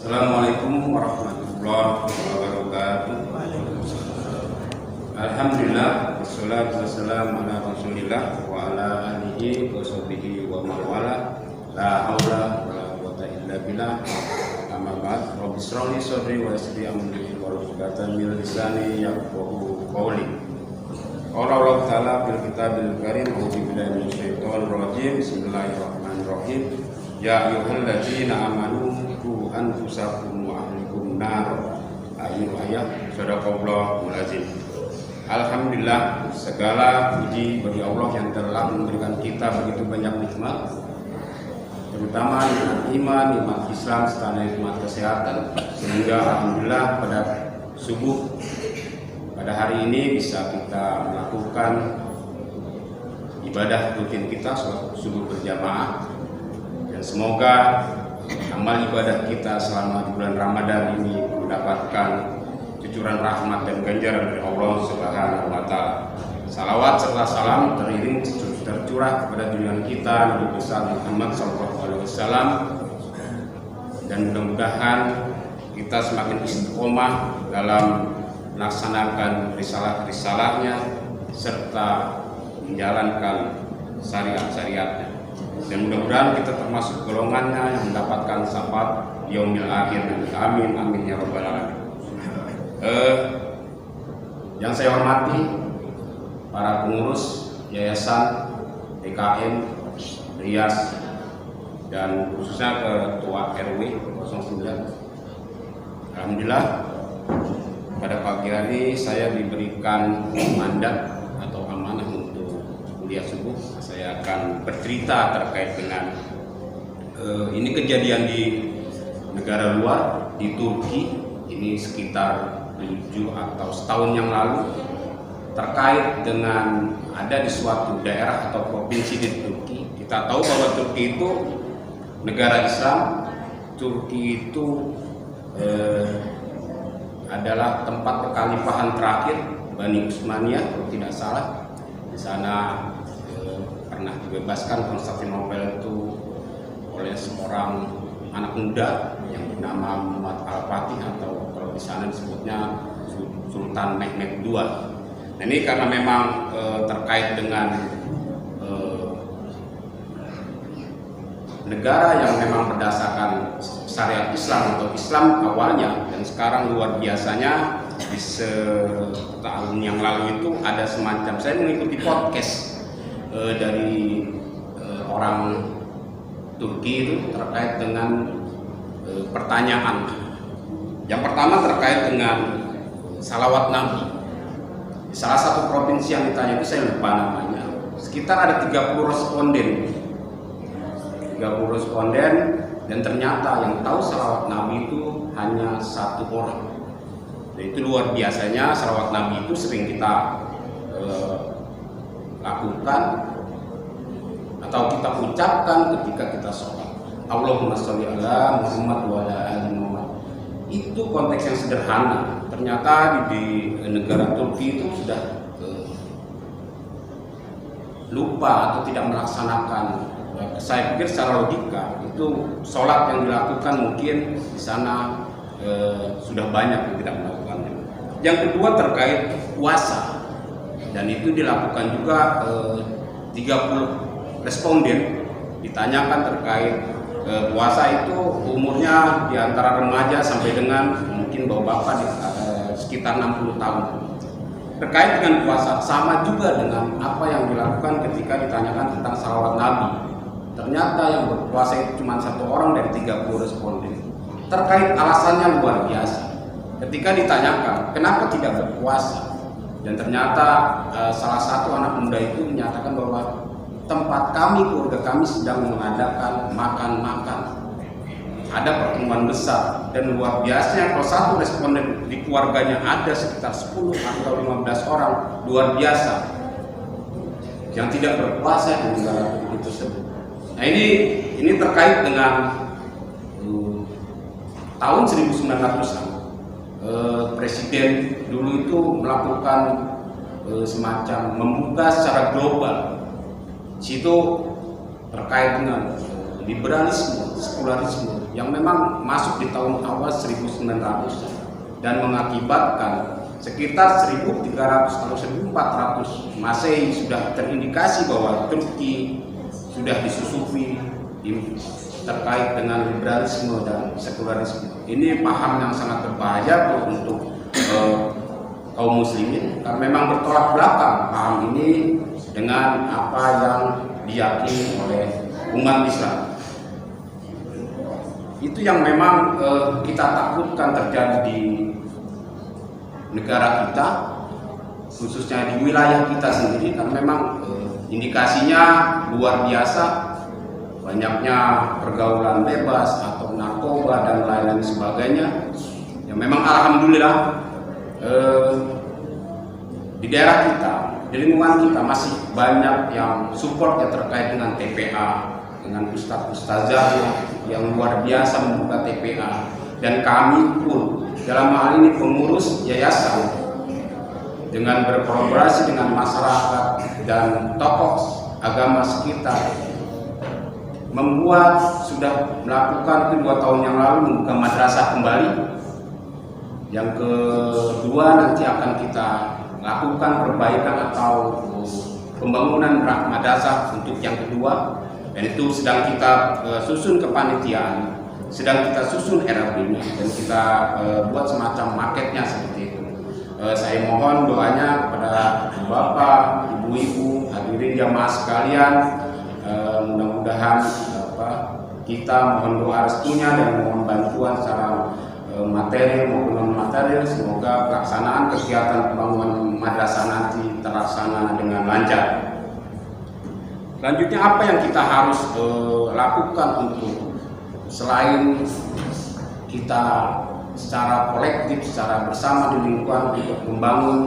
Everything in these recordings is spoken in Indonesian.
Assalamualaikum warahmatullahi wabarakatuh. Alhamdulillah, wassalatu wassalamu ala rasulillah wa ala alihi wa sahbihi wa man wala. La haula wa la quwwata illa billah. Amma ba'd. Rabbi shrah li sadri wa yassir li amri wahlul 'uqdatam min lisani yafqahu qawli. Qala Allah ta'ala fil kitabil karim, a'udzu billahi minasyaitonir rajim. Bismillahirrahmanirrahim. Ya ayyuhalladzina amanu qu anfusakum wa ahlikum nar. Ayat sadaqallahul azim. Alhamdulillah, segala puji bagi Allah yang telah memberikan kita begitu banyak nikmat, terutama nikmat iman, nikmat Islam, serta nikmat kesehatan, sehingga alhamdulillah pada subuh pada hari ini bisa kita melakukan ibadah rutin kita, sholat subuh berjamaah. Dan semoga amal ibadah kita selama di bulan Ramadan ini mendapatkan cucuran rahmat dan ganjaran dari Allah Subhanahu wa Ta'ala. Salawat serta salam teriring tercurah kepada junjungan kita Nabi besar Muhammad SAW, dan mudah-mudahan kita semakin istiqomah dalam melaksanakan risalah-risalahnya serta menjalankan syariat-syariatnya. Dan mudah-mudahan kita termasuk golongannya yang mendapatkan syafaat yaumil akhir. Amin amin ya rabbal alamin. Yang saya hormati para pengurus Yayasan DKM Rias dan khususnya Ketua RW 09. Alhamdulillah pada pagi hari saya diberikan mandat atau amanah untuk kuliah subuh. Saya akan bercerita terkait dengan ini kejadian di negara luar, di Turki. Ini sekitar 7 atau setahun yang lalu, terkait dengan ada di suatu daerah atau provinsi di Turki. Kita tahu bahwa Turki itu negara Islam. Turki itu adalah tempat perkalifahan terakhir Bani Utsmaniyah kalau tidak salah. Di sana pernah dibebaskan Konstantinopel itu oleh seorang anak muda yang bernama Muhammad Al-Fatih, atau kalau di sana disebutnya Sultan Mehmed II. Nah, ini karena memang terkait dengan negara yang memang berdasarkan syariat Islam atau Islam awalnya, dan sekarang luar biasanya di setahun yang lalu itu ada semacam, saya mengikuti podcast dari orang Turki itu terkait dengan pertanyaan. Yang pertama terkait dengan salawat Nabi. Di salah satu provinsi yang ditanya itu saya lupa namanya. Sekitar ada 30 responden. 30 responden, dan ternyata yang tahu salawat Nabi itu hanya 1 orang. Dan itu luar biasanya, salawat Nabi itu sering kita lakukan atau kita ucapkan ketika kita sholat. Allahumma sholli ala Muhammad wa ala ali Muhammad. Itu konteks yang sederhana. Ternyata di negara Turki itu sudah lupa atau tidak melaksanakan. Saya pikir secara logika itu sholat yang dilakukan mungkin di sana sudah banyak yang tidak melakukannya. Yang kedua terkait puasa, dan itu dilakukan juga 30 responden ditanyakan terkait puasa itu umurnya di antara remaja sampai dengan mungkin bapak-bapak sekitar 60 tahun. Terkait dengan puasa sama juga dengan apa yang dilakukan ketika ditanyakan tentang salawat Nabi. Ternyata yang berpuasa itu cuma 1 orang dari 30 responden. Terkait alasannya luar biasa. Ketika ditanyakan kenapa tidak berpuasa, dan ternyata salah satu anak muda itu menyatakan bahwa tempat kami, keluarga kami sedang mengadakan makan-makan. Ada pertemuan besar, dan luar biasanya kalau satu responden di keluarganya ada sekitar 10 atau 15 orang, luar biasa yang tidak berpuasa di negara itu tersebut. Nah, ini terkait dengan tahun 1900-an. Presiden dulu itu melakukan semacam membuka secara global. Situ terkait dengan liberalisme, sekularisme, yang memang masuk di tahun awal 1900 dan mengakibatkan sekitar 1300 atau 1400 Masehi sudah terindikasi bahwa Turki sudah disusupi terkait dengan liberalisme dan sekularisme. Ini paham yang sangat berbahaya untuk kaum muslimin, karena memang bertolak belakang paham ini dengan apa yang diyakini oleh umat Islam. Itu yang memang kita takutkan terjadi di negara kita, khususnya di wilayah kita sendiri, karena memang indikasinya luar biasa, banyaknya pergaulan bebas atau narkoba dan lain-lain sebagainya. Yang memang alhamdulillah di daerah kita, di lingkungan kita masih banyak yang support ya terkait dengan TPA, dengan ustaz-ustazah yang luar biasa membuka TPA, dan kami pun dalam hal ini pengurus yayasan dengan berkolaborasi dengan masyarakat dan tokoh agama sekitar sudah melakukan 2 tahun yang lalu membuka madrasah kembali. Yang kedua nanti akan kita lakukan perbaikan atau pembangunan madrasah untuk yang kedua, dan itu sedang kita susun kepanitiaan, sedang kita susun RAB-nya, dan kita buat semacam marketnya seperti itu. Saya mohon doanya kepada Bapak, Ibu-ibu, hadirin jamaah sekalian, mudah-mudahan kita mohon doa restunya dan mohon bantuan secara materi maupun non materi. Semoga pelaksanaan kegiatan pembangunan madrasah nanti terlaksana dengan lancar. Selanjutnya apa yang kita harus lakukan untuk selain kita secara kolektif, secara bersama di lingkungan untuk membangun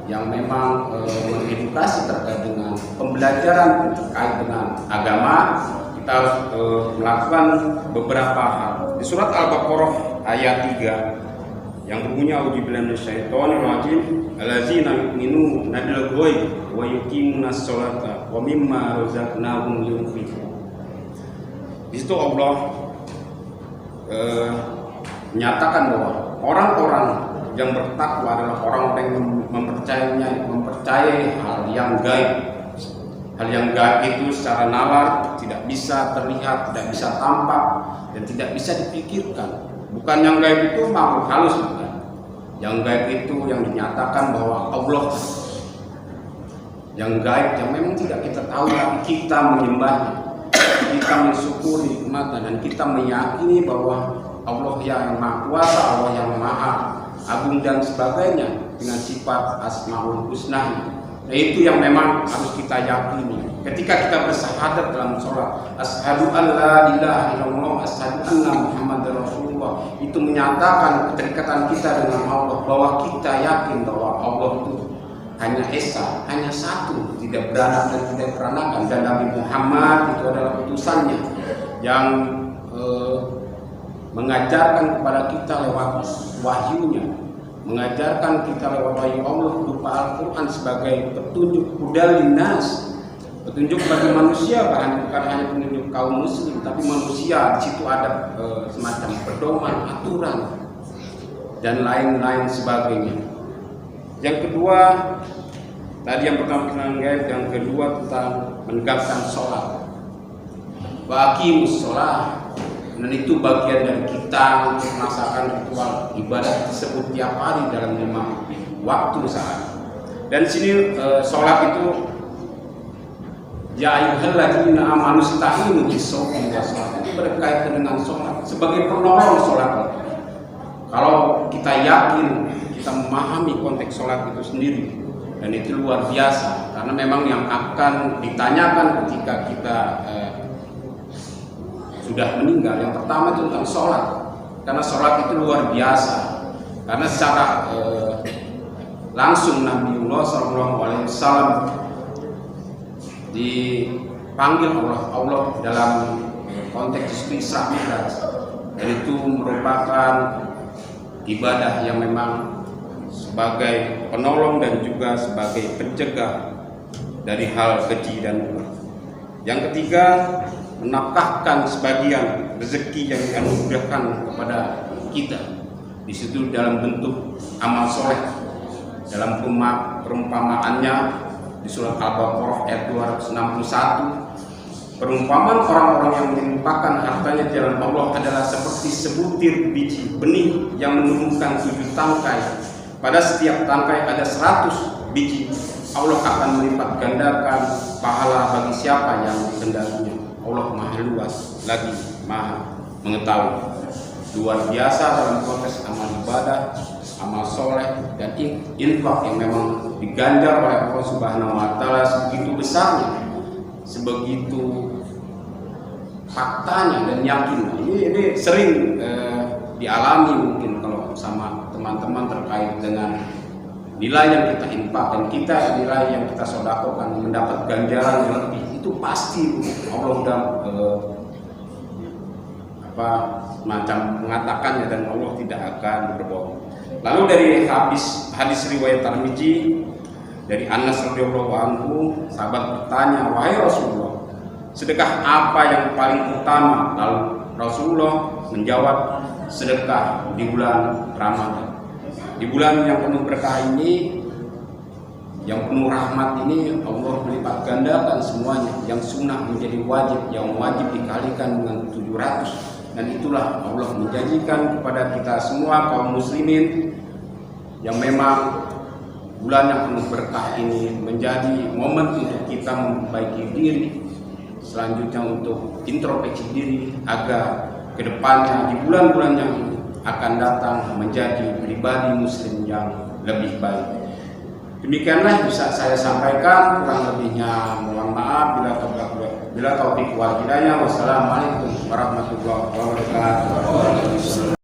yang memang mengedukasi terkait dengan pembelajaran terkait dengan agama, kita harus melakukan beberapa hal. Di surat Al-Baqarah ayat 3 yang berbunyi a'udzubillahi minasyaitonir rajim, allazina yu'minuna bil ghaib wa yuqimunas sholata wa mimma razaqnahum yunfiqun. Di situ Allah menyatakan bahwa orang-orang yang bertakwa adalah orang-orang yang mempercayai hal yang gaib. Hal yang gaib itu secara nalar tidak bisa terlihat, tidak bisa tampak, dan tidak bisa dipikirkan. Bukan yang gaib itu makhluk halus, bukan. Yang gaib itu yang dinyatakan bahwa Allah. Yang gaib yang memang tidak kita tahu, tapi kita menyembahnya, kita mensyukuri nikmatnya, dan kita meyakini bahwa Allah yang Maha Kuasa, Allah yang Maha Agung dan sebagainya dengan sifat Asmaul Husna. Nah, itu yang memang harus kita yakini. Ketika kita bersyahadat dalam sholat, asyhadu an la ilaha illallah, asyhadu anna Muhammadar Rasulullah, itu menyatakan keterikatan kita dengan Allah, bahwa kita yakin bahwa Allah itu hanya esa, hanya satu, tidak beranak dan tidak peranakan, dan Nabi Muhammad itu adalah utusannya yang mengajarkan kepada kita lewat wahyunya, mengajarkan kita lewat wahyu Allah berupa Al-Quran sebagai petunjuk hudal linnas, petunjuk bagi manusia, bukan hanya petunjuk kaum muslim, tapi manusia. Di situ ada semacam pedoman, aturan, dan lain-lain sebagainya. Yang kedua, tadi yang pertama tentang gaib, yang kedua tentang menegakkan sholat. Wa aqimus sholat. Dan itu bagian dari kita untuk melaksanakan ritual ibadah tersebut tiap hari dalam 5 waktu sehari. Dan sini sholat itu ya ayyuhalladzina amanu ista'inu bis-sholati was-salat, itu berkaitan dengan sholat sebagai penolong sholat. Kalau kita yakin, kita memahami konteks sholat itu sendiri, dan itu luar biasa, karena memang yang akan ditanyakan ketika kita sudah meninggal, yang pertama itu tentang sholat, karena sholat itu luar biasa, karena secara langsung Nabiullah SAW dipanggil Allah dalam konteks Isra Mi'raj, dan itu merupakan ibadah yang memang sebagai penolong dan juga sebagai pencegah dari hal keji dan buruk. Yang ketiga, menafkahkan sebagian rezeki yang dianugerahkan kepada kita. Di situ dalam bentuk amal soleh. Dalam perumpamaannya di surat Al-Baqarah ayat 261, perumpamaan orang-orang yang menyimpahkan hartanya di jalan Allah adalah seperti sebutir biji benih yang menumbuhkan 7 tangkai. Pada setiap tangkai ada 100 biji. Allah akan melipat gandakan pahala bagi siapa yang dikehendakinya. Allah Maha luas lagi Maha mengetahui. Luar biasa dalam konteks amal ibadah, amal soleh, dan infak yang memang diganjar oleh Allah Subhanahu wa Ta'ala sebegitu besarnya, sebegitu faktanya dan yakin. Ini sering dialami mungkin kalau sama teman-teman terkait dengan nilai yang kita infak dan kita nilai yang kita sedekahkan mendapat ganjaran yang lebih, itu pasti Allah sudah macam mengatakannya dan Allah tidak akan berbohong. Lalu dari hadis riwayat Tirmidzi dari Anas radhiyallahu anhu, sahabat bertanya, "Wahai Rasulullah, sedekah apa yang paling utama?" Lalu Rasulullah menjawab, "Sedekah di bulan Ramadan." Di bulan yang penuh berkah ini, yang penuh rahmat ini, Allah melipat gandakan semuanya. Yang sunnah menjadi wajib, yang wajib dikalikan dengan 700. Dan itulah Allah menjanjikan kepada kita semua kaum muslimin yang memang bulan yang penuh berkah ini menjadi momen untuk kita memperbaiki diri, selanjutnya untuk introspeksi diri agar kedepannya di bulan-bulan yang akan datang menjadi pribadi muslim yang lebih baik. Demikianlah bisa saya sampaikan, kurang lebihnya mohon maaf. Bila taufik wal hidayah. Wassalamualaikum warahmatullahi wabarakatuh.